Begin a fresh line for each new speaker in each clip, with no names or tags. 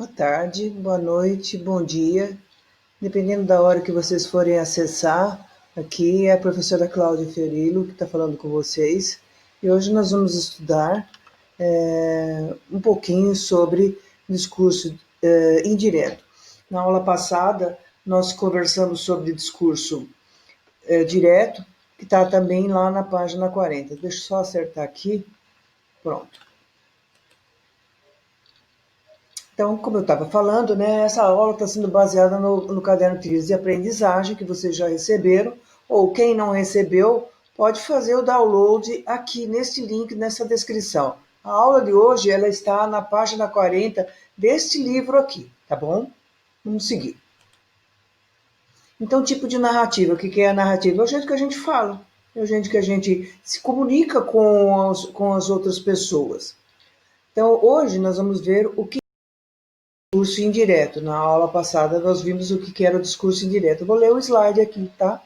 Boa tarde, boa noite, bom dia. Dependendo da hora que vocês forem acessar, aqui é a professora Cláudia Fiorilo que está falando com vocês. E hoje nós vamos estudar um pouquinho sobre discurso indireto. Na aula passada, nós conversamos sobre discurso direto, que está também lá na página 40. Deixa eu só acertar aqui. Pronto. Então, como eu estava falando, né, essa aula está sendo baseada no caderno de aprendizagem que vocês já receberam, ou quem não recebeu, pode fazer o download aqui neste link, nessa descrição. A aula de hoje ela está na página 40 deste livro aqui, tá bom? Vamos seguir. Então, tipo de narrativa, o que é a narrativa? É o jeito que a gente fala, é o jeito que a gente se comunica com as outras pessoas. Então, hoje nós vamos ver o que discurso indireto. Na aula passada nós vimos o que era o discurso indireto. Eu vou ler o slide aqui, tá?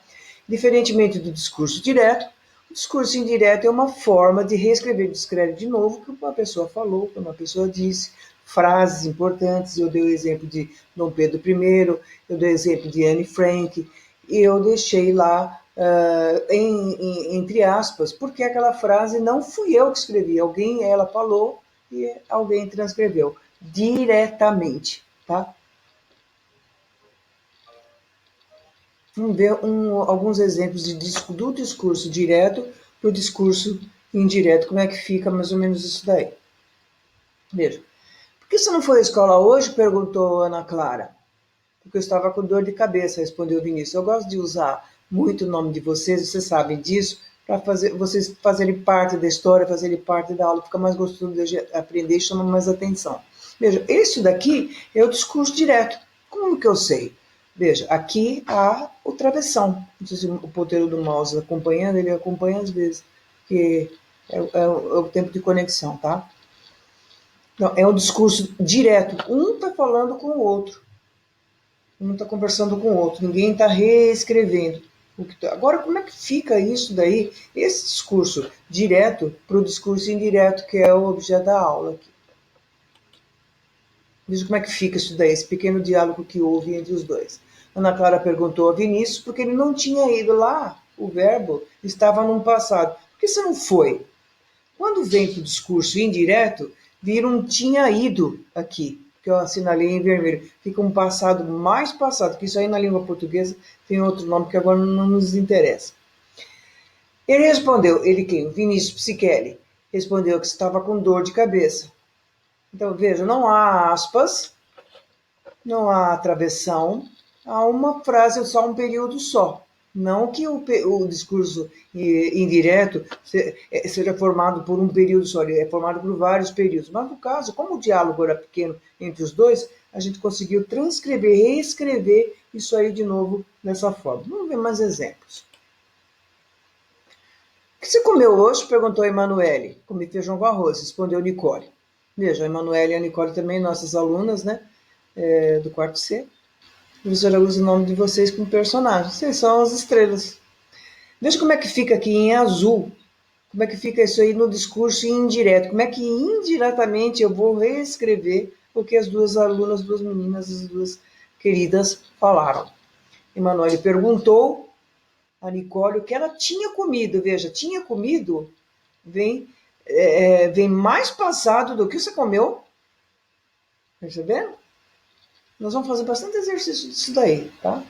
Diferentemente do discurso direto, o discurso indireto é uma forma de reescrever, descreve de novo o que uma pessoa falou, o que uma pessoa disse, frases importantes. Eu dei o exemplo de Dom Pedro I, eu dei o exemplo de Anne Frank, e eu deixei lá entre aspas, porque aquela frase não fui eu que escrevi, ela falou e alguém transcreveu diretamente, tá? Vamos ver alguns exemplos do discurso direto para o discurso indireto, como é que fica mais ou menos isso daí. Veja, por que você não foi à escola hoje? Perguntou Ana Clara. Porque eu estava com dor de cabeça, respondeu Vinícius. Eu gosto de usar muito o nome de vocês sabem disso, para vocês fazerem parte da história, fazerem parte da aula, fica mais gostoso de aprender e chama mais atenção. Veja, esse daqui é o discurso direto. Como que eu sei? Veja, aqui há o travessão. Não sei se o ponteiro do mouse acompanhando, ele acompanha às vezes, porque é o tempo de conexão, tá? Então, é um discurso direto. Um está falando com o outro. Um está conversando com o outro. Ninguém está reescrevendo. Agora, como é que fica isso daí? Esse discurso direto para o discurso indireto, que é o objeto da aula aqui. Veja como é que fica isso daí, esse pequeno diálogo que houve entre os dois. Ana Clara perguntou a Vinícius porque ele não tinha ido lá. O verbo estava num passado. Por que você não foi? Quando vem para o discurso indireto, vira um tinha ido aqui, que eu assinalei em vermelho. Fica um passado mais passado, que isso aí na língua portuguesa tem outro nome que agora não nos interessa. Ele respondeu, ele quem? Vinícius Psichelli. Respondeu que estava com dor de cabeça. Então, veja, não há aspas, não há travessão, há uma frase, só um período só. Não que o discurso indireto seja formado por um período só, ele é formado por vários períodos. Mas, no caso, como o diálogo era pequeno entre os dois, a gente conseguiu transcrever, reescrever isso aí de novo dessa forma. Vamos ver mais exemplos. O que você comeu hoje? Perguntou a Emanuele. Comi feijão com arroz, respondeu Nicole. Veja, a Emanuele e a Nicole também, nossas alunas, né? Do quarto C. A professora usa o nome de vocês como personagem. Vocês são as estrelas. Veja como é que fica aqui em azul. Como é que fica isso aí no discurso indireto. Como é que indiretamente eu vou reescrever o que as duas alunas, duas meninas, as duas queridas falaram. Emanuele perguntou a Nicole o que ela tinha comido. Veja, tinha comido vem mais passado do que você comeu. Percebendo? Nós vamos fazer bastante exercício disso daí, tá?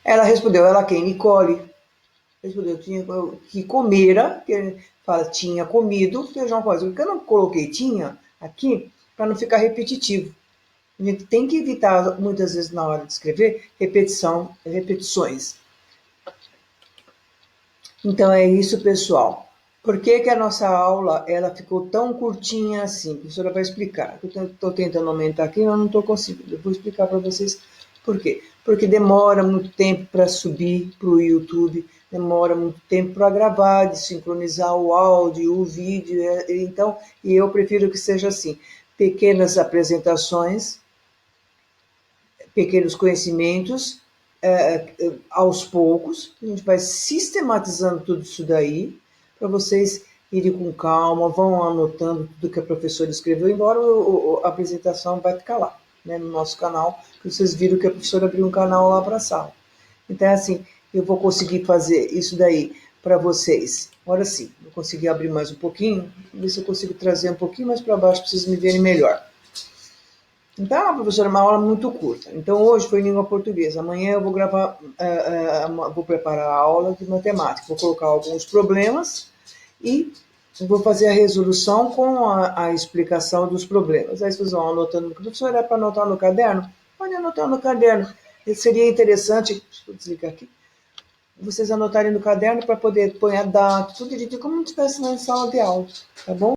Ela respondeu, ela quem? Nicole. Respondeu, tinha que comera, que fala, tinha comido feijão com arroz. Porque eu não coloquei tinha aqui para não ficar repetitivo. A gente tem que evitar, muitas vezes, na hora de escrever, repetições. Então é isso, pessoal. Por que a nossa aula ela ficou tão curtinha assim? A professora vai explicar. Eu estou tentando aumentar aqui, mas não estou conseguindo. Eu vou explicar para vocês por quê. Porque demora muito tempo para subir para o YouTube, demora muito tempo para gravar, de sincronizar o áudio, o vídeo. Então, e eu prefiro que seja assim, pequenas apresentações, pequenos conhecimentos, aos poucos, a gente vai sistematizando tudo isso daí, para vocês irem com calma, vão anotando tudo que a professora escreveu, embora a apresentação vai ficar lá. né, no nosso canal, que vocês viram que a professora abriu um canal lá para a sala. Então, assim, eu vou conseguir fazer isso daí para vocês. Agora sim, vou conseguir abrir mais um pouquinho, ver se eu consigo trazer um pouquinho mais para baixo para vocês me verem melhor. Então, professora, é uma aula muito curta. Então, hoje foi língua portuguesa. Amanhã eu vou gravar, vou preparar a aula de matemática. Vou colocar alguns problemas e vou fazer a resolução com a explicação dos problemas. Aí vocês vão anotando. Professora, é para anotar no caderno? Pode anotar no caderno. Seria interessante, deixa eu desligar aqui, vocês anotarem no caderno para poder pôr a data, tudo direitinho, como se estivesse na sala de aula, tá bom?